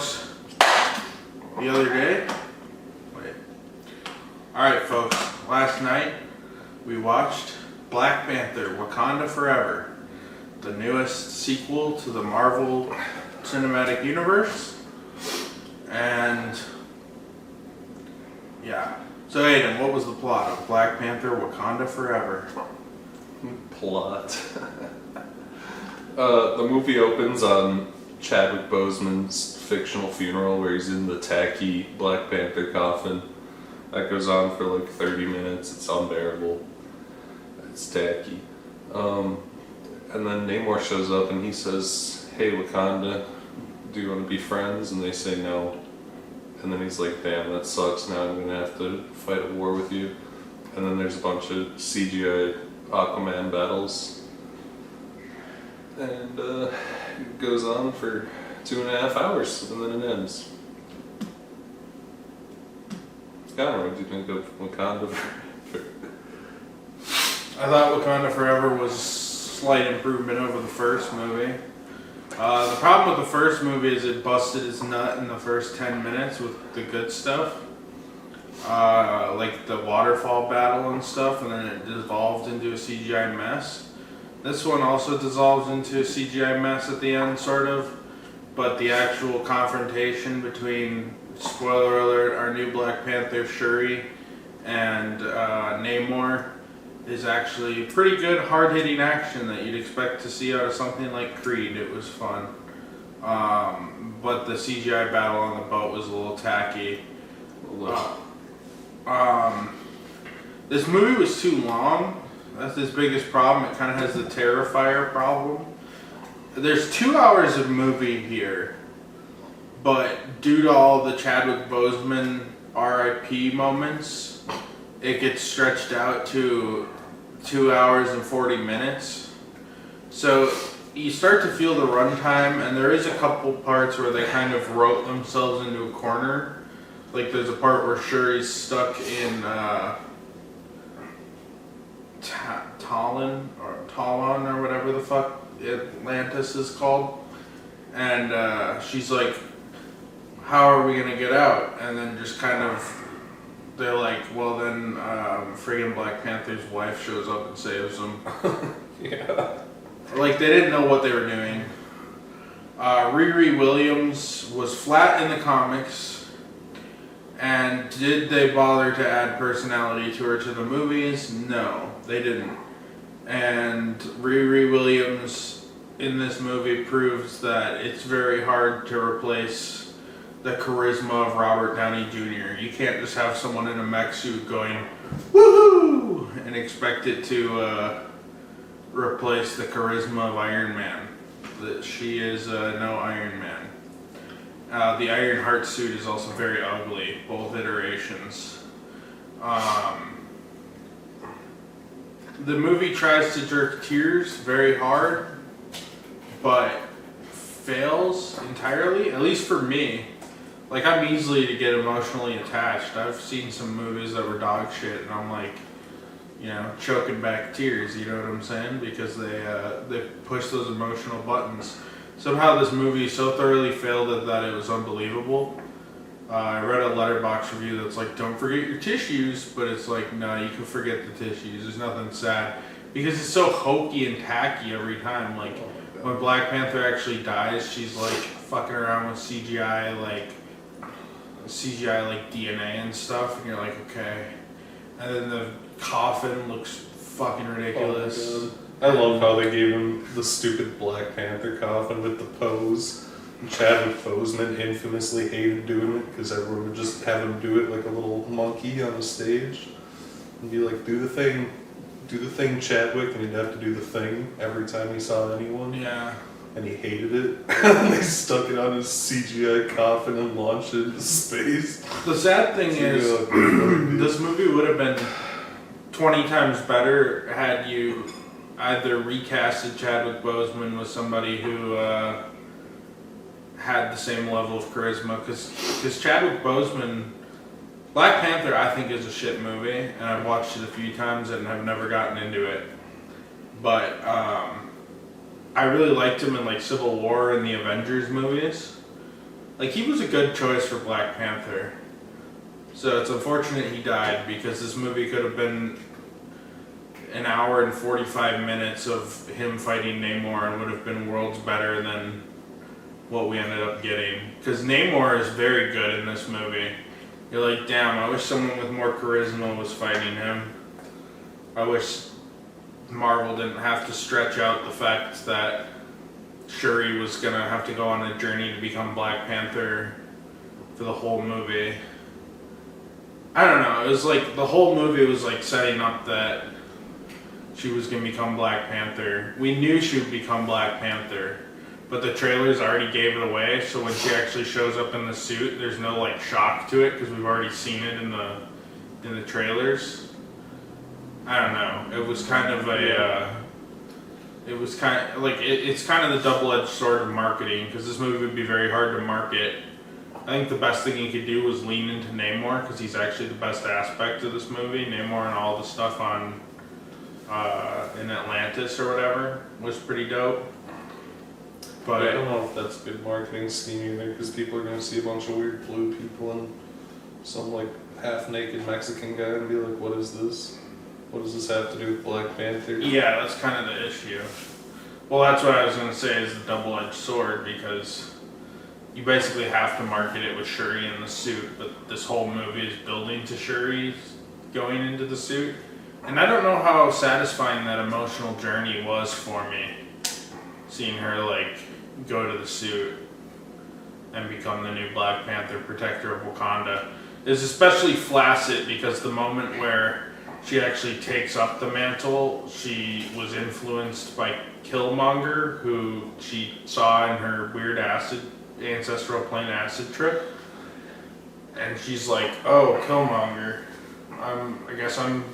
folks, the other day. Wait. Alright, folks, last night we watched Black Panther, Wakanda Forever, the newest sequel to the Marvel Cinematic Universe. And yeah. So Aiden, what was the plot of Black Panther, Wakanda Forever? Plot. The movie opens on Chadwick Boseman's fictional funeral where he's in the tacky Black Panther coffin. That goes on for like 30 minutes. It's unbearable. It's tacky. And then Namor shows up and he says, "Hey Wakanda, do you want to be friends?" And they say no. And then he's like, "Damn, that sucks. Now I'm gonna have to fight a war with you." And then there's a bunch of CGI Aquaman battles. And it goes on for 2.5 hours, and then it ends. Connor, what do you think of Wakanda? I thought Wakanda Forever was a slight improvement over the first movie. The problem with the first movie is it busted its nut in the first 10 minutes with the good stuff. Like the waterfall battle and stuff, and then it dissolved into a CGI mess. This one also dissolves into a CGI mess at the end, sort of. But the actual confrontation between, spoiler alert, our new Black Panther, Shuri, and Namor is actually pretty good, hard-hitting action that you'd expect to see out of something like Creed. It was fun. But the CGI battle on the boat was a little tacky. This movie was too long. That's his biggest problem. It kind of has the Terrifier problem. There's 2 hours of movie here, but due to all the Chadwick Boseman RIP moments, it gets stretched out to 2 hours and 40 minutes. So you start to feel the runtime, and there is a couple parts where they kind of wrote themselves into a corner. Like there's a part where Shuri's stuck in Talon or whatever the fuck Atlantis is called, and she's like, "How are we gonna get out?" And then just kind of they're like, "Well then, friggin' Black Panther's wife shows up and saves them." Yeah. Like they didn't know what they were doing. Riri Williams was flat in the comics. And did they bother to add personality to her to the movies? No, they didn't. And Riri Williams in this movie proves that it's very hard to replace the charisma of Robert Downey Jr. You can't just have someone in a mech suit going, "Woohoo!" and expect it to replace the charisma of Iron Man. She is no Iron Man. The Iron Heart suit is also very ugly, both iterations. The movie tries to jerk tears very hard, but fails entirely, at least for me. Like, I'm easily to get emotionally attached. I've seen some movies that were dog shit, and I'm like, choking back tears, you know what I'm saying? Because they push those emotional buttons. Somehow this movie so thoroughly failed it that it was unbelievable. I read a Letterboxd review that's like, "Don't forget your tissues," but it's like, no, you can forget the tissues. There's nothing sad. Because it's so hokey and tacky every time. Like, when Black Panther actually dies, she's like fucking around with CGI like DNA and stuff, and you're like, okay. And then the coffin looks fucking ridiculous. Oh, I love how they gave him the stupid Black Panther coffin with the pose. And Chadwick Boseman infamously hated doing it because everyone would just have him do it like a little monkey on the stage. And be like, do the thing, Chadwick, and he'd have to do the thing every time he saw anyone. Yeah. And he hated it. And they stuck it on his CGI coffin and launched it into space. The sad thing is, this movie would have been 20 times better had you either recasted Chadwick Boseman with somebody who had the same level of charisma, because Chadwick Boseman, Black Panther, I think is a shit movie, and I've watched it a few times and have never gotten into it. But I really liked him in like Civil War and the Avengers movies. like, he was a good choice for Black Panther. So it's unfortunate he died, because this movie could have been an hour and 45 minutes of him fighting Namor and would have been worlds better than what we ended up getting. Because Namor is very good in this movie. You're like, damn, I wish someone with more charisma was fighting him. I wish Marvel didn't have to stretch out the fact that Shuri was going to have to go on a journey to become Black Panther for the whole movie. I don't know, it was like, the whole movie was like setting up that she was going to become Black Panther. We knew she would become Black Panther, but the trailers already gave it away, so when she actually shows up in the suit, there's no like shock to it, because we've already seen it in the trailers. I don't know, it was kind of a, it's kind of the double-edged sword of marketing, because this movie would be very hard to market. I think the best thing he could do was lean into Namor, because he's actually the best aspect of this movie. Namor and all the stuff on in Atlantis or whatever was pretty dope. But I don't know if that's a good marketing scheme either, because people are going to see a bunch of weird blue people and some like half-naked Mexican guy and be like, what is this? What does this have to do with Black Panther? Yeah, that's kind of the issue. Well, that's what I was going to say is the double-edged sword, because you basically have to market it with Shuri in the suit, but this whole movie is building to Shuri going into the suit. And I don't know how satisfying that emotional journey was for me, seeing her like go to the suit and become the new Black Panther, protector of Wakanda. It was especially flaccid because the moment where she actually takes up the mantle, she was influenced by Killmonger, who she saw in her weird ancestral plane acid trip. And she's like, oh, Killmonger, I guess I'm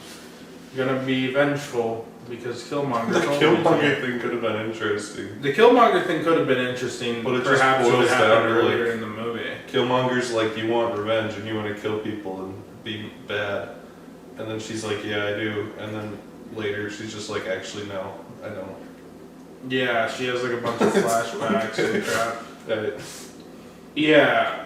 gonna be vengeful because Killmonger The told me Killmonger to. thing could have been interesting. The Killmonger thing could have been interesting, But it just perhaps boils it happened down to, earlier like, in the movie. Killmonger's like, you want revenge and you want to kill people and be bad. And then she's like, yeah, I do. And then later she's just like, actually, no, I don't. Yeah, she has like a bunch of flashbacks and crap. Right. Yeah.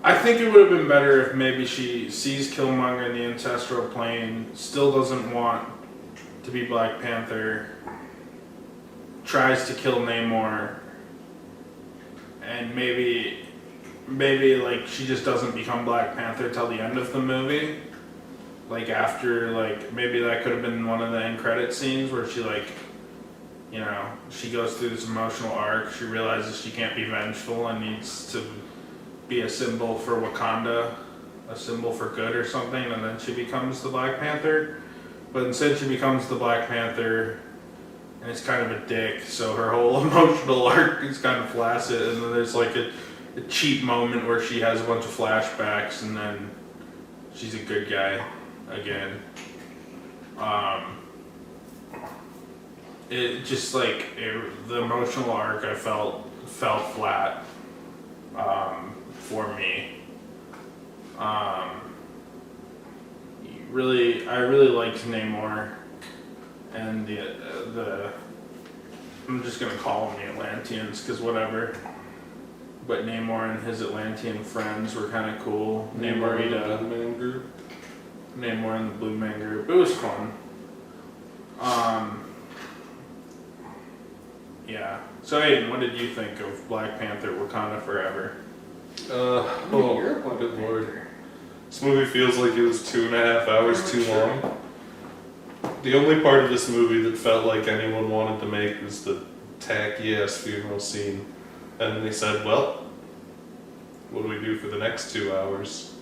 I think it would have been better if maybe she sees Killmonger in the ancestral plane, still doesn't want to be Black Panther, tries to kill Namor, and maybe like she just doesn't become Black Panther till the end of the movie. Like after, like, maybe that could have been one of the end credit scenes where she like, you know, she goes through this emotional arc, she realizes she can't be vengeful and needs to be a symbol for Wakanda, a symbol for good or something, and then she becomes the Black Panther. But instead she becomes the Black Panther, and it's kind of a dick, so her whole emotional arc is kind of flaccid, and then there's like a cheap moment where she has a bunch of flashbacks, and then she's a good guy again. It just like, the emotional arc I felt flat. For me, I really liked Namor and the I'm just gonna call them the Atlanteans because whatever. But Namor and his Atlantean friends were kind of cool. Namor and the Blue Man Group. Namor and the Blue Man Group. It was fun. Yeah. So Aiden, what did you think of Black Panther: Wakanda Forever? Good lord. This movie feels like it was 2.5 hours too long. The only part of this movie that felt like anyone wanted to make was the tacky ass funeral scene. And they said, well, what do we do for the next 2 hours?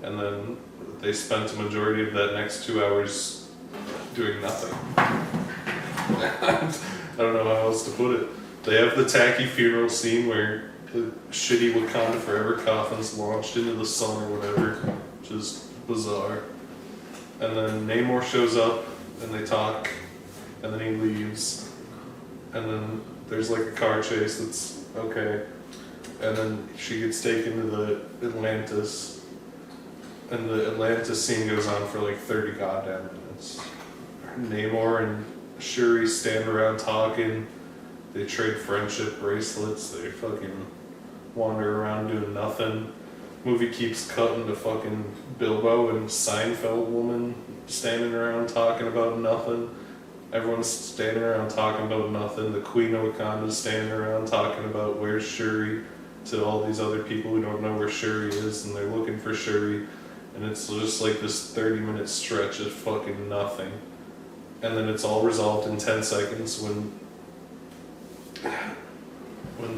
And then they spent a majority of that next 2 hours doing nothing. I don't know how else to put it. They have the tacky funeral scene where the shitty Wakanda Forever coffin's launched into the sun or whatever, which is bizarre. And then Namor shows up, and they talk, and then he leaves. And then there's like a car chase that's okay. And then she gets taken to the Atlantis. And the Atlantis scene goes on for like 30 goddamn minutes. Namor and Shuri stand around talking. They trade friendship bracelets. They fucking wander around doing nothing. Movie keeps cutting to fucking Bilbo and Seinfeld woman standing around talking about nothing. Everyone's standing around talking about nothing. The Queen of Wakanda standing around talking about where's Shuri to all these other people who don't know where Shuri is, and they're looking for Shuri. And it's just like this 30-minute stretch of fucking nothing. And then it's all resolved in 10 seconds when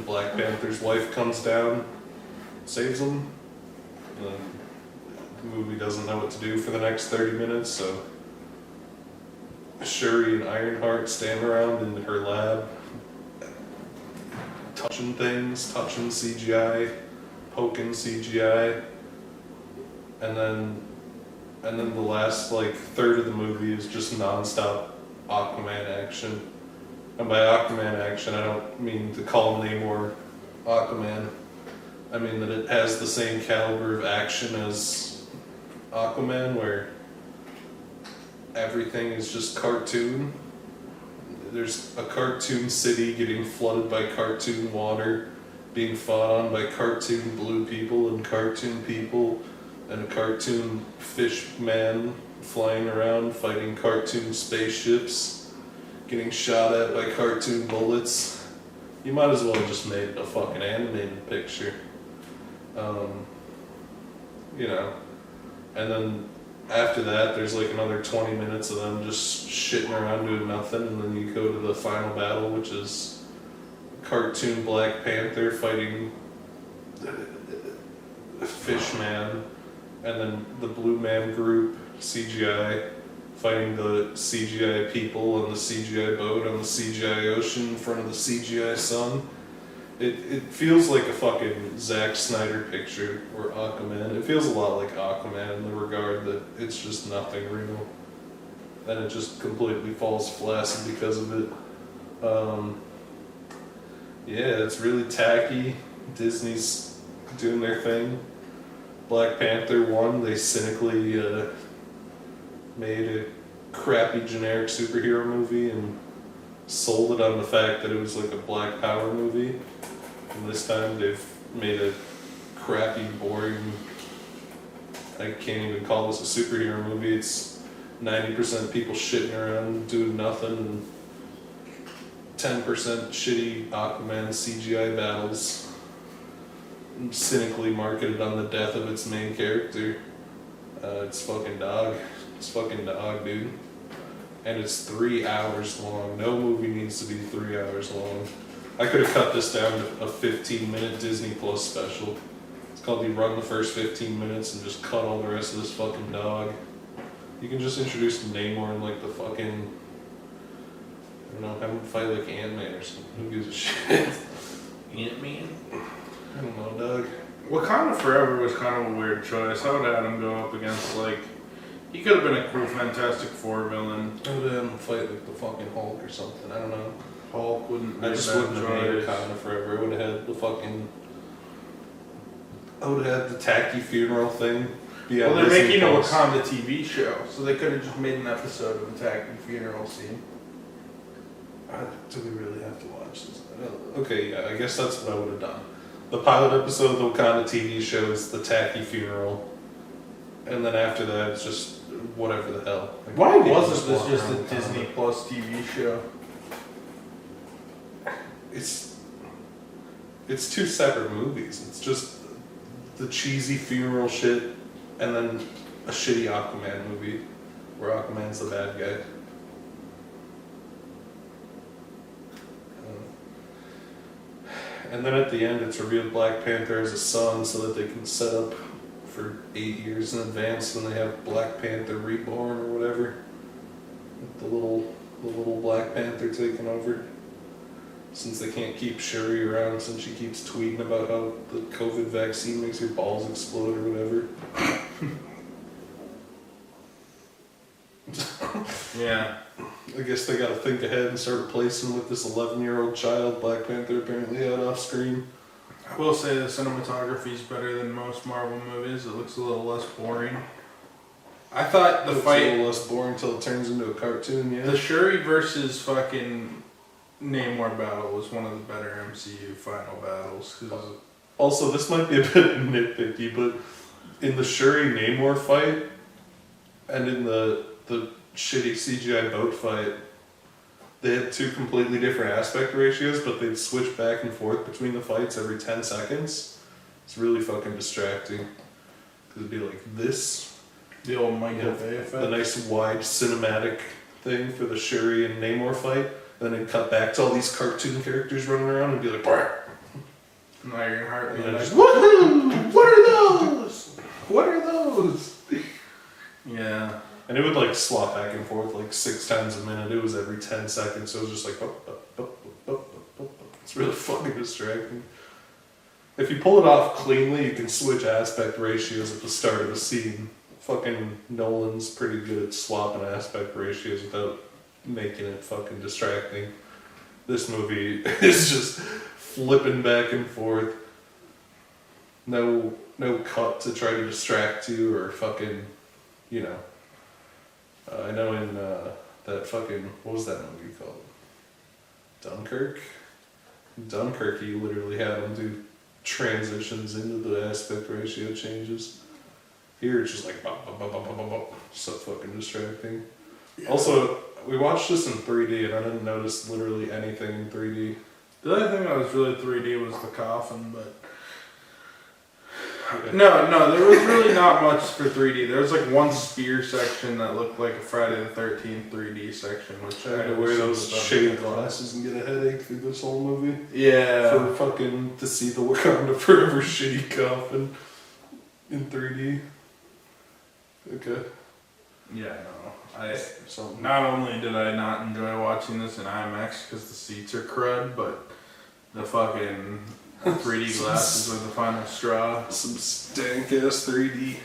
Black Panther's wife comes down, saves him. The movie doesn't know what to do for the next 30 minutes, so Shuri and Ironheart stand around in her lab, touching things, touching CGI, poking CGI, and then the last like third of the movie is just non-stop Aquaman action. And by Aquaman action, I don't mean to call Namor Aquaman. I mean that it has the same caliber of action as Aquaman, where everything is just cartoon. There's a cartoon city getting flooded by cartoon water, being fought on by cartoon blue people, and a cartoon fish man flying around fighting cartoon spaceships, getting shot at by cartoon bullets. You might as well have just made a fucking animated picture. And then after that, there's like another 20 minutes of them just shitting around doing nothing, and then you go to the final battle, which is cartoon Black Panther fighting Fishman, and then the Blue Man Group CGI fighting the CGI people on the CGI boat on the CGI ocean in front of the CGI sun. It feels like a fucking Zack Snyder picture, or Aquaman. It feels a lot like Aquaman in the regard that it's just nothing real. And it just completely falls flaccid because of it. Yeah, it's really tacky. Disney's doing their thing. Black Panther 1, they cynically made a crappy generic superhero movie and sold it on the fact that it was like a Black Power movie. And this time they've made a crappy, boring, I can't even call this a superhero movie. It's 90% people shitting around doing nothing and 10% shitty Aquaman CGI battles, cynically marketed on the death of its main character. It's fucking dog. It's fucking dog, dude. And it's 3 hours long. No movie needs to be 3 hours long. I could have cut this down to a 15-minute Disney Plus special. It's called You Run the First 15 Minutes and just cut all the rest of this fucking dog. You can just introduce Namor in like the fucking, I don't know, have him fight like Ant-Man or something. Who gives a shit? Ant-Man? I don't know, Doug. Wakanda Forever was kind of a weird choice. I would have had him go up against like, he could have been a cool Fantastic Four villain. I would have had him fight like the fucking Hulk or something. I don't know. Hulk wouldn't be I just a bad wouldn't have made choice. Wakanda Forever. I would have had the fucking. I would have had the tacky funeral thing. Well, they're making a Wakanda TV show, so they could have just made an episode of the tacky funeral scene. Do we really have to watch this? Okay, yeah, I guess that's what I would have done. The pilot episode of the Wakanda TV show is the tacky funeral, and then after that, it's just whatever the hell. Like, Why people wasn't this walk just around a Wakanda. Disney Plus TV show? It's two separate movies. It's just the cheesy funeral shit, and then a shitty Aquaman movie where Aquaman's the bad guy. And then at the end, it's revealed Black Panther has a son so that they can set up for 8 years in advance when they have Black Panther Reborn or whatever. The little Black Panther taking over. Since they can't keep Shuri around since she keeps tweeting about how the COVID vaccine makes her balls explode or whatever. Yeah. I guess they gotta think ahead and start replacing with this 11-year-old child Black Panther apparently had off screen. I will say the cinematography is better than most Marvel movies. It looks a little less boring. I thought the It's a fight, little less boring until it turns into a cartoon, yeah. the Shuri versus fucking Namor battle was one of the better MCU final battles. Cause Also, this might be a bit nitpicky, but in the Shuri Namor fight and in the shitty CGI boat fight, they had two completely different aspect ratios, but they'd switch back and forth between the fights every 10 seconds. It's really fucking distracting. Because it'd be like this. The old Michael Bay effect. The nice wide cinematic thing for the Shuri and Namor fight. Then it'd cut back to all these cartoon characters running around and be like, "Brr." Now your heart And then rate. just, woohoo! What are those? What are those? Yeah. And it would like swap back and forth like 6 times a minute. It was every 10 seconds. So it was just like, it's really fucking distracting. If you pull it off cleanly, you can switch aspect ratios at the start of the scene. Fucking Nolan's pretty good at swapping aspect ratios without making it fucking distracting. This movie is just flipping back and forth. No cut to try to distract you or fucking, you know. I know in that fucking, what was that movie called? Dunkirk? In Dunkirk, you literally had them do transitions into the aspect ratio changes. Here it's just like, bop, bop, bop, bop, bop, bop, bop. So fucking distracting. Yeah. Also, we watched this in 3D and I didn't notice literally anything in 3D. The only thing that was really 3D was the coffin, but... Yeah. No, there was really not much for 3D. There was like one spear section that looked like a Friday the 13th 3D section, which I had to wear those shaded glasses and get a headache through this whole movie. Yeah. For fucking, to see the Wakanda Forever shitty coffin in 3D. Okay. Yeah, no. Not only did I not enjoy watching this in IMAX because the seats are crud, but the fucking 3D glasses were the final straw. Some stank ass 3D.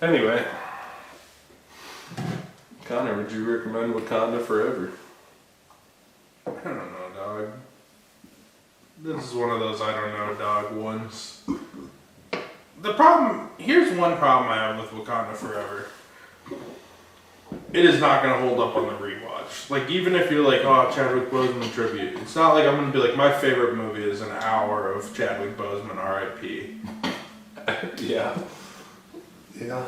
Anyway. Connor, would you recommend Wakanda Forever? I don't know, dog. This is one of those I don't know, dog ones. Here's one problem I have with Wakanda Forever. It is not going to hold up on the rewatch. Like, even if you're like, oh, Chadwick Boseman tribute, it's not like I'm going to be like, my favorite movie is an hour of Chadwick Boseman R.I.P. Yeah. Yeah.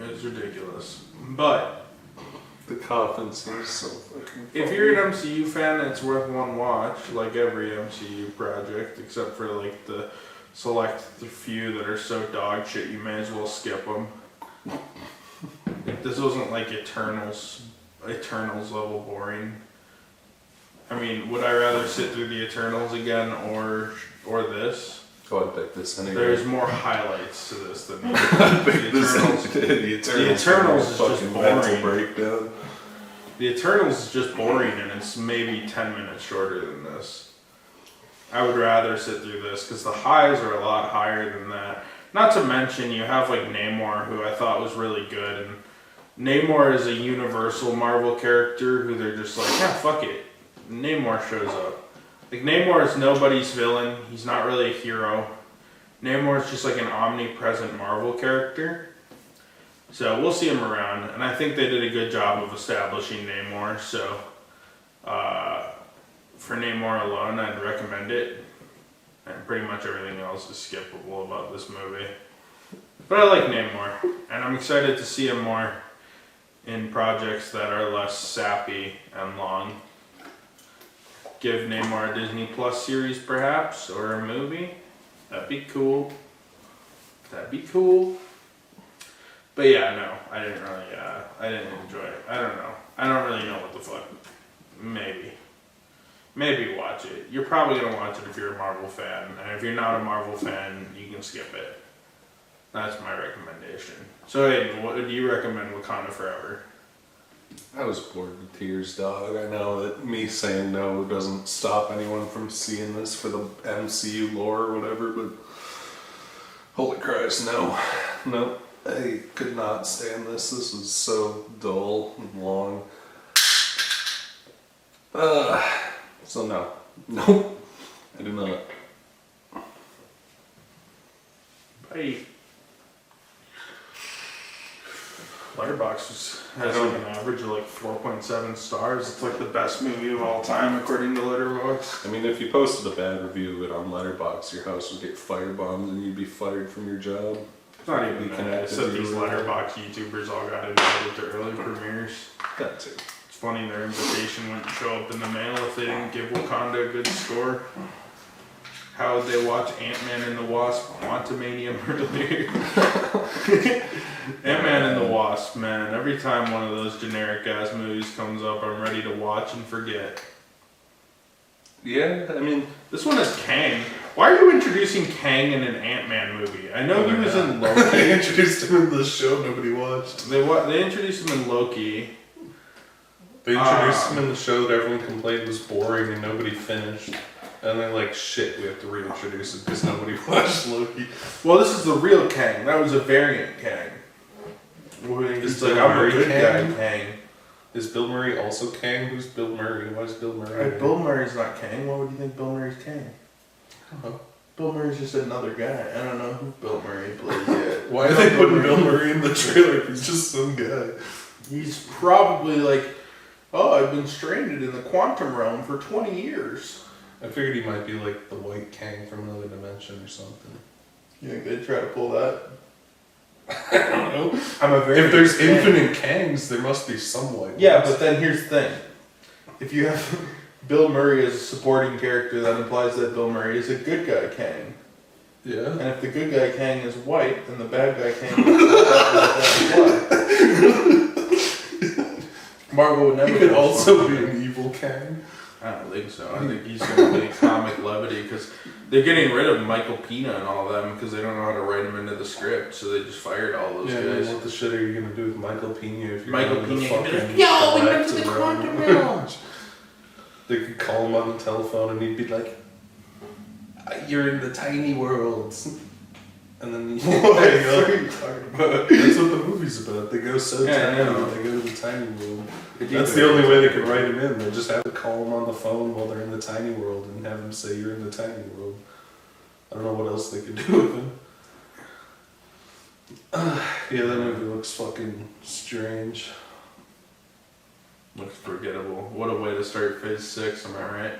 It's ridiculous. But The coffin seems so fucking if you're an MCU fan, it's worth one watch, like every MCU project, except for like the select few that are so dog shit you may as well skip them. If this wasn't like Eternals level boring. I mean, would I rather sit through the Eternals again or this? Go ahead and pick this anyway. There's more highlights to this than the Eternals. The Eternals is just mental boring. breakdown. The Eternals is just boring and it's maybe 10 minutes shorter than this. I would rather sit through this because the highs are a lot higher than that. Not to mention you have like Namor, who I thought was really good, and Namor is a universal Marvel character who they're just like, yeah, fuck it. Namor shows up. Like, Namor is nobody's villain. He's not really a hero. Namor is just like an omnipresent Marvel character. So we'll see him around, and I think they did a good job of establishing Namor. So for Namor alone, I'd recommend it. And pretty much everything else is skippable about this movie. But I like Namor, and I'm excited to see him more in projects that are less sappy and long. Give Namor a Disney Plus series perhaps, or a movie. That'd be cool. But yeah, no, I didn't enjoy it. I don't know. I don't really know what the fuck. Maybe watch it. You're probably going to watch it if you're a Marvel fan. And if you're not a Marvel fan, you can skip it. That's my recommendation. So, Aiden, what do you recommend Wakanda Forever? I was bored to tears, dog. I know that me saying no doesn't stop anyone from seeing this for the MCU lore or whatever, but holy Christ, no. No, I could not stand this. This was so dull and long. So no. Nope. I do not. Bye. Letterboxd has like an average of like 4.7 stars. It's like the best movie of all time according to Letterboxd. I mean, if you posted a bad review of it on Letterboxd, your house would get firebombed and you'd be fired from your job. It's not even Be that. connected It's that to these your- Letterboxd YouTubers all got invited to early premieres. That too. It's funny their invitation wouldn't show up in the mail if they didn't give Wakanda a good score. How would they watch Ant-Man and the Wasp Quantumania earlier? Ant-Man and the Wasp, man. Every time one of those generic ass movies comes up, I'm ready to watch and forget. Yeah, I mean, This one has Kang. Why are you introducing Kang in an Ant-Man movie? I know he was in Loki. They introduced him in the show nobody watched. They introduced him in Loki. They introduced him in the show that everyone complained was boring and nobody finished. And they're like, shit, we have to reintroduce it because nobody watched Loki. Well, this is the real Kang. That was a variant Kang. Is He's like, Bill I'm a Murray good Kang? guy, Kang. Is Bill Murray also Kang? Who's Bill Murray? Why is Bill Murray? Bill Murray's not Kang. Why would you think Bill Murray's Kang? Uh-huh. Bill Murray's just another guy. I don't know who Bill Murray plays yet. Why are they putting Bill Murray in the trailer if he's just some guy? He's probably like, oh, I've been stranded in the quantum realm for 20 years. I figured he might be like the white Kang from another dimension or something. You think they'd try to pull that? I don't know. I'm a very If there's big fan. infinite Kangs, there must be some white Yeah, ones. but then here's the thing. If you have Bill Murray as a supporting character, that implies that Bill Murray is a good guy Kang. Yeah. And if the good guy Kang is white, then the bad guy Kang is black. Marvel would never. He could do also something. be an evil Kang. I don't think so. I think he's going to be comic levity because they're getting rid of Michael Pena and all of them because they don't know how to write him into the script, so they just fired all those Yeah, guys. what the shit are you gonna do with Michael Pena if you're Michael going to the Pena could be fucking like, yo, we went to galactic the realm?" quantum realm. They could call him on the telephone and he'd be like, "You're in the tiny world," and then What are you talking about? that's what the movie's about. They go so Yeah, I tiny, know. they go to the tiny world. It's That's the only way they could write him in. They just have to call him on the phone while they're in the tiny world and have him say, "You're in the tiny world." I don't know what else they could do with him. Yeah, that movie looks fucking strange. Looks forgettable. What a way to start Phase 6, am I right?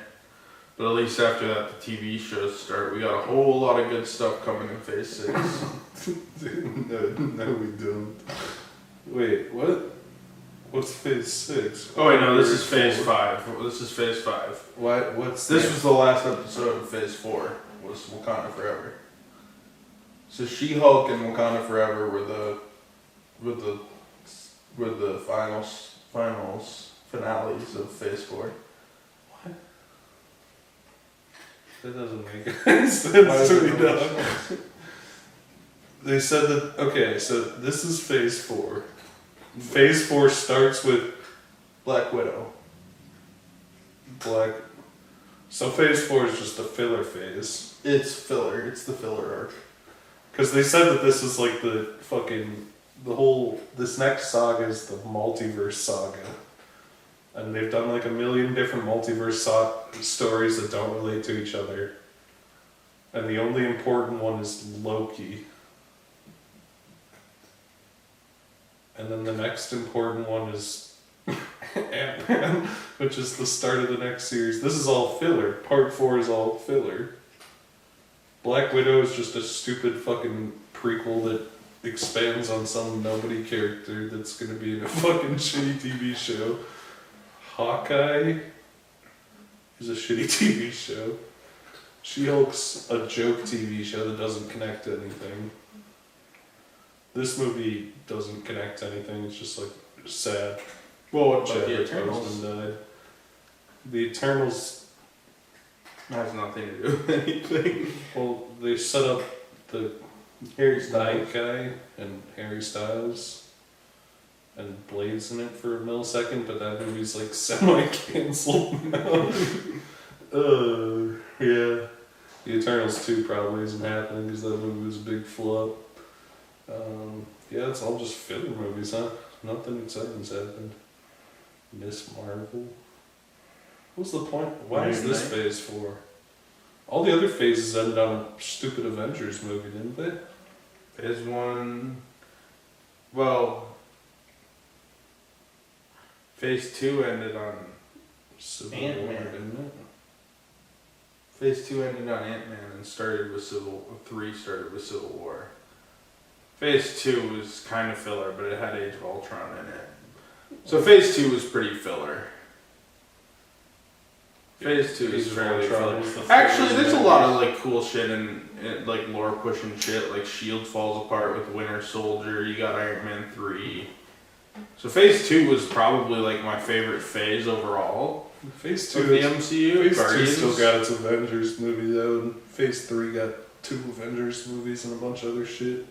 But at least after that, the TV shows start. We got a whole lot of good stuff coming in Phase 6. No, we don't. Wait, what? What's Phase 6? Oh wait, no, this is Phase 5. This is Phase 5. What? What's This was the last episode of Phase 4, was Wakanda Forever. So She-Hulk and Wakanda Forever were the finales of Phase 4. What? That doesn't make any sense to me, dog. They said that, okay, so this is Phase 4. Phase 4 starts with Black Widow. Black. So Phase 4 is just a filler phase. It's filler. It's the filler arc. Because they said that this is like this next saga is the multiverse saga. And they've done like a million different multiverse stories that don't relate to each other. And the only important one is Loki. And then the next important one is Ant-Man, which is the start of the next series. This is all filler. Part 4 is all filler. Black Widow is just a stupid fucking prequel that expands on some nobody character that's gonna be in a fucking shitty TV show. Hawkeye is a shitty TV show. She-Hulk's a joke TV show that doesn't connect to anything. This movie doesn't connect to anything, it's just like sad. Well, what about the Chadwick Eternals? Boseman died. The Eternals, Has nothing to do with anything. well, they set up the Harry Styles. Night Guy and Harry Styles and Blade's in it for a millisecond, but that movie's like semi-cancelled now. Yeah. The Eternals 2 probably isn't happening because that movie was a big flop. Yeah, it's all just filler movies, huh? Nothing exciting's happened. Miss Marvel. What's the point? Why is this Midnight. phase 4? All the other phases ended on a stupid Avengers movie, didn't they? Phase 1. Well, Phase 2 ended on Civil Ant-Man. War, didn't it? Phase 2 ended on Ant-Man and started with 3 started with Civil War. Phase 2 was kind of filler, but it had Age of Ultron in it. So Phase 2 was pretty filler. Phase 2 is fairly filler. Actually, there's a lot of like cool shit and like lore pushing shit. Like S.H.I.E.L.D. falls apart with Winter Soldier. You got Iron Man 3. So Phase 2 was probably like my favorite phase overall. Phase Of 2 the is, MCU. Phase 2 Guardians. still got its Avengers movie though, and Phase 3 got 2 Avengers movies and a bunch of other shit.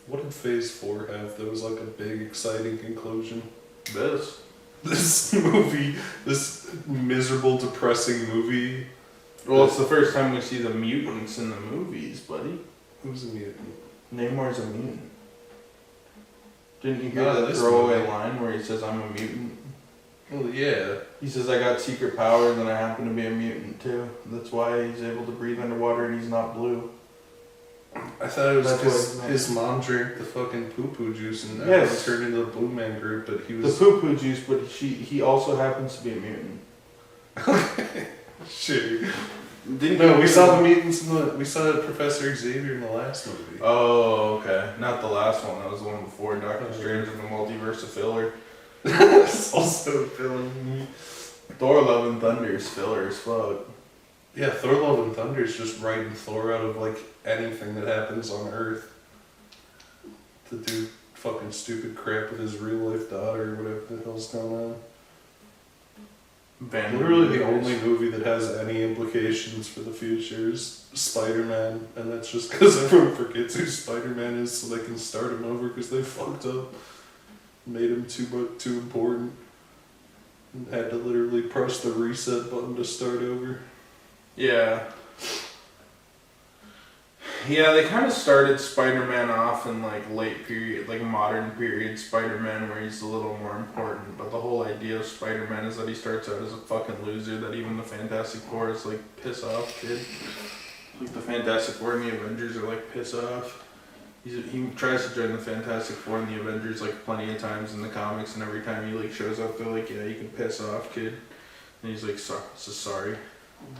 What did Phase 4 have that was like a big, exciting conclusion? This movie, this miserable, depressing movie. Well, it's the first time we see the mutants in the movies, buddy. Who's a mutant? Namor's a mutant. Didn't you hear No, that this throwaway movie. line where he says, I'm a mutant? Well, yeah. He says, I got secret powers and I happen to be a mutant too. That's why he's able to breathe underwater and he's not blue. I thought it was That's because what it his mom drank the fucking poo-poo juice and that Yes. turned into the Blue Man Group, but he The was... poo-poo juice, but he also happens to be a mutant. Shit. Didn't No, you- we saw the mutants in the... We saw Professor Xavier in the last movie. Oh, okay. Not the last one. That was the one before. Doctor Strange and the Multiverse of Filler. It's also a film. Thor Love and Thunder is filler as fuck. Yeah, Thor Love and Thunder is just writing Thor out of, like, anything that happens on Earth. To do fucking stupid crap with his real-life daughter or whatever the hell's going on. Literally the only movie that has any implications for the future is Spider-Man, and that's just because everyone forgets who Spider-Man is so they can start him over because they fucked up. Made him too important. And had to literally press the reset button to start over. Yeah. Yeah, they kind of started Spider-Man off in like late period, like modern period Spider-Man where he's a little more important. But the whole idea of Spider-Man is that he starts out as a fucking loser that even the Fantastic Four is like, piss off, kid. Like the Fantastic Four and the Avengers are like, piss off. He tries to join the Fantastic Four and the Avengers like plenty of times in the comics, and every time he like shows up, they're like, yeah, you can piss off, kid. And he's like, sorry.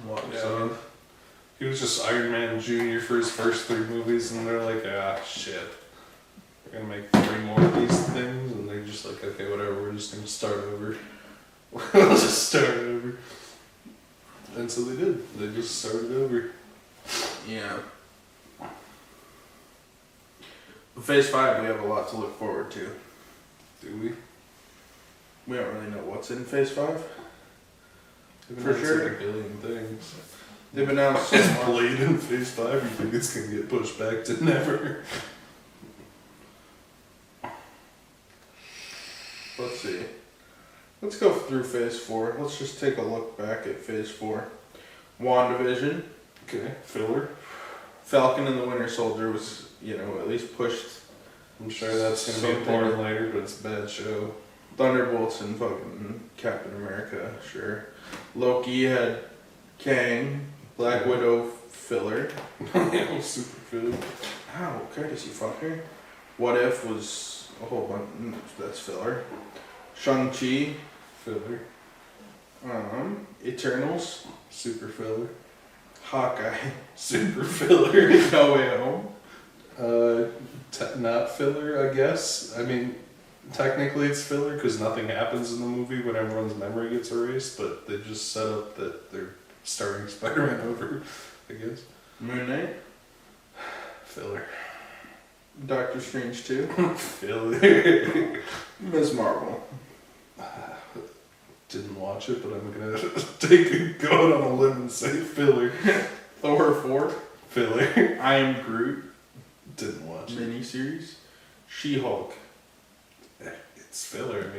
Walks Yeah, off. He was just Iron Man Jr. for his first 3 movies, and they're like, ah, shit. We're gonna make 3 more of these things, and they're just like, okay, whatever, we're just gonna start over. We'll just start over. And so they did. They just started over. Yeah. Phase 5, we have a lot to look forward to. Do we? We don't really know what's in Phase 5. They've For announced sure. like a billion things. They've announced so Is much. Blade in Phase 5? You think it's gonna get pushed back to never? Let's see. Let's go through Phase 4. Let's just take a look back at Phase 4. WandaVision. Okay, filler. Falcon and the Winter Soldier was, at least pushed. I'm sure that's gonna be Something. important later, but it's a bad show. Thunderbolts and fucking Captain America, sure. Loki had Kang, Black Widow filler. Super filler. Ow, courtesy fucker. What If was a whole bunch, that's filler. Shang-Chi, Filler. Eternals, Super filler. Hawkeye, Super filler. No Way Home. Not filler, I guess. I mean, technically it's filler because nothing happens in the movie when everyone's memory gets erased, but they just set up that they're starting Spider-Man over, I guess. Moon Knight, Filler. Doctor Strange 2, Filler. Ms. Marvel. Didn't watch it, but I'm gonna go out on a limb and say filler. Thor 4, Filler. I Am Groot, Didn't watch it. miniseries. She-Hulk. It's filler,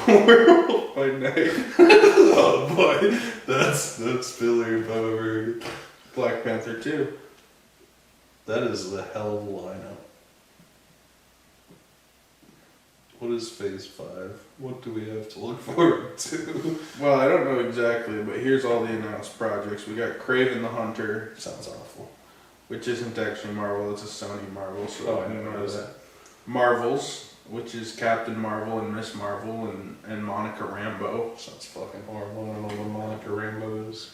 I mean. Werewolf by Night. Oh boy, that's filler if I've ever heard it. Black Panther 2. That is the hell of a lineup. What is Phase 5? What do we have to look forward to? Well, I don't know exactly, but here's all the announced projects. We got Kraven the Hunter, Sounds awful. which isn't actually Marvel, it's a Sony Marvel, so Oh, I who know knows that. Marvels, which is Captain Marvel and Miss Marvel and Monica Rambeau, Sounds fucking horrible. I don't know what Monica Rambeau is.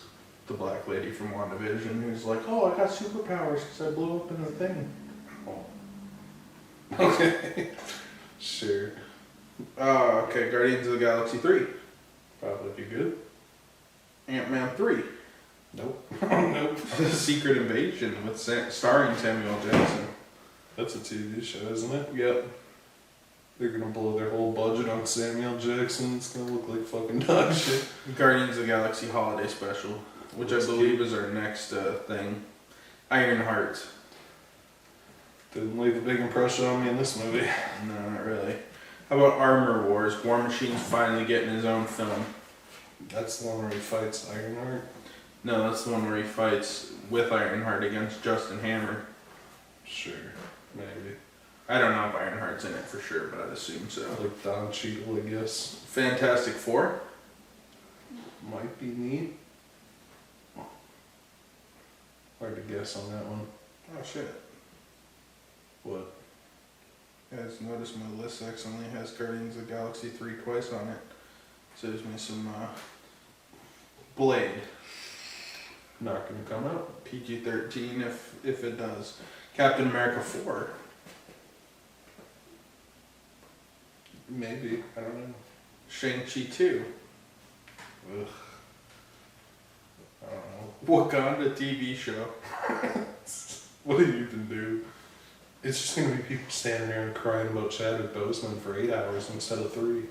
the black lady from WandaVision, who's like, oh, I got superpowers because I blew up in a thing. Okay. Sure. Okay, Guardians of the Galaxy 3. Probably be good. Ant-Man 3. Nope. Nope. Secret Invasion with starring Samuel Jackson. That's a TV show, isn't it? Yep. They're gonna blow their whole budget on Samuel Jackson. It's gonna look like fucking dog shit. Guardians of the Galaxy Holiday Special, which I believe is our next thing. Ironheart. Didn't leave a big impression on me in this movie. No, not really. How about Armor Wars? War Machine's finally getting his own film. That's the one where he fights Ironheart. No, that's the one where he fights with Ironheart against Justin Hammer. Sure, maybe. I don't know if Ironheart's in it for sure, but I'd assume so. Like Don Cheadle, I guess. Fantastic Four. Might be neat. Hard to guess on that one. Oh shit. What? Guys, notice my list accidentally has Guardians of the Galaxy 3 twice on it. Saves me some Blade. Not gonna come out. PG-13 if it does. Captain America 4. Maybe. I don't know. Shang-Chi 2. Ugh. I don't know. Wakanda TV show. What do you even do? It's just gonna be people standing there and crying about Chadwick Boseman for 8 hours instead of 3.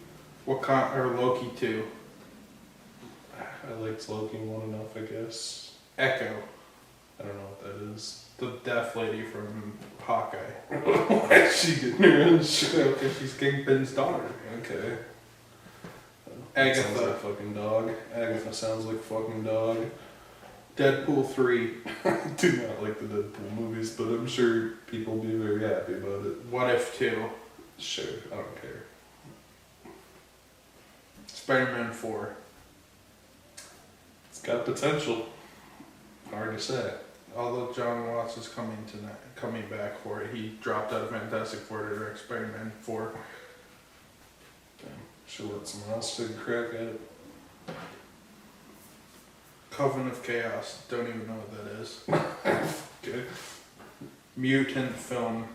Wakanda or Loki 2. I liked Loki one enough, I guess. Echo. I don't know what that is. The deaf lady from Hawkeye. Why is she getting her own show? Because she's Kingpin's daughter. Okay. Agatha. Sounds like fucking dog. Agatha sounds like fucking dog. Deadpool 3. I do not like the Deadpool movies, but I'm sure people will be very happy about it. What If 2. Sure, I don't care. Spider-Man 4. It's got potential. Hard to say. Although John Watts is coming back for it, he dropped out of Fantastic Four to direct Spider-Man 4. Damn. Should let someone else take a crack at it. Coven of Chaos. Don't even know what that is. Okay. Mutant film.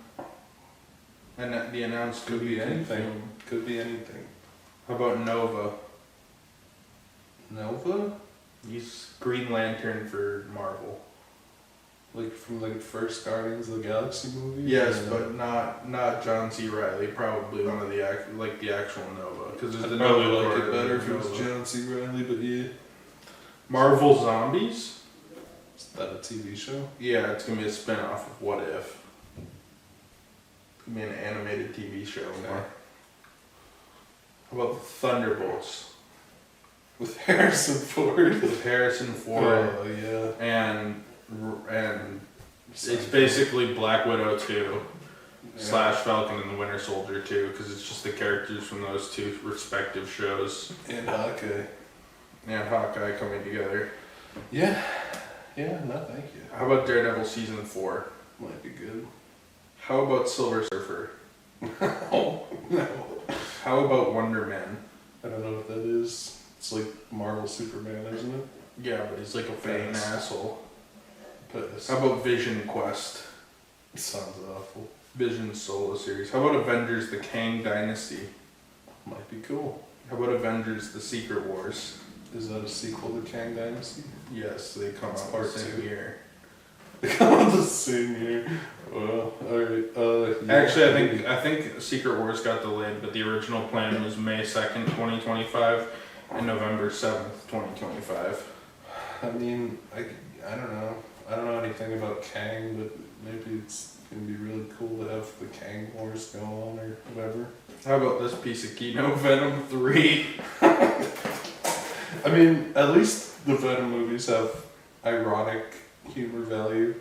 And the announced Could be mutant anything. film. Could be anything. How about Nova? Nova? He's Green Lantern for Marvel. Like from the first Guardians of the Galaxy movie? Yes, Or but not John C. Reilly. Probably one of the the actual Nova. Because I'd probably like it better if it was John C. Reilly, but yeah. Marvel Zombies. Is that a TV show? Yeah, it's gonna be a spin-off of What If. It's gonna be an animated TV show. Okay. How about Thunderbolts? With Harrison Ford. With Harrison Ford Oh, yeah. and it's basically Black Widow 2 / Falcon and the Winter Soldier 2 because it's just the characters from those two respective shows And Hawkeye. and Hawkeye coming together. Yeah. Yeah, no, thank you. How about Daredevil season 4? Might be good. How about Silver Surfer? Oh, no. How about Wonder Man? I don't know what that is. It's like Marvel Superman, isn't it? Yeah, but he's like a vain Yes. asshole. But How about Vision Quest? it sounds awful. Vision solo series. How about Avengers the Kang Dynasty? Might be cool. How about Avengers the Secret Wars? Is that a sequel to Kang Dynasty? Yes, they come It's out part the same 2. year. They come out the same year. Well, alright. Yeah, Actually, maybe. I think Secret Wars got delayed, but the original plan was May 2nd, 2025 and November 7th, 2025. I mean, I don't know. I don't know anything about Kang, but maybe it's gonna be really cool to have the Kang Wars go on or whatever. How about this piece of Kino Venom 3? I mean, at least the Venom movies have ironic humor value.